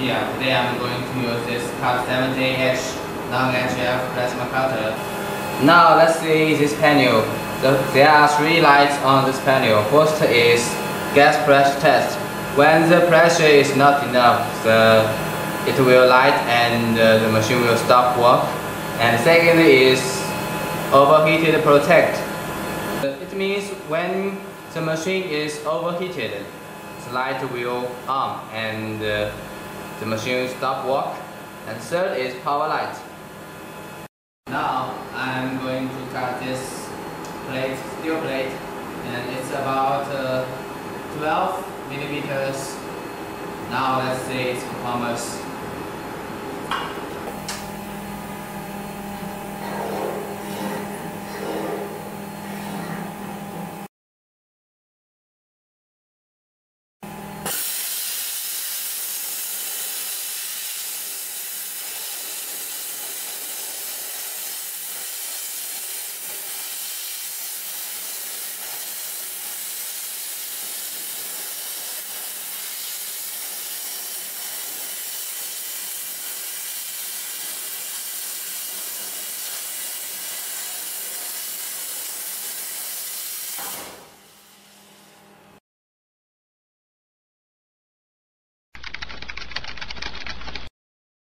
Yeah, today I'm going to use this Cut 70H non-HF plasma cutter. Now let's see this panel. There are three lights on this panel. First is gas pressure test. When the pressure is not enough, it will light and the machine will stop work. And second is overheated protect. It means when the machine is overheated, the light will on and the machine will stop work. And third is power light. Now I'm going to cut this plate, steel plate, and it's about 12 millimeters. Now let's see its performance.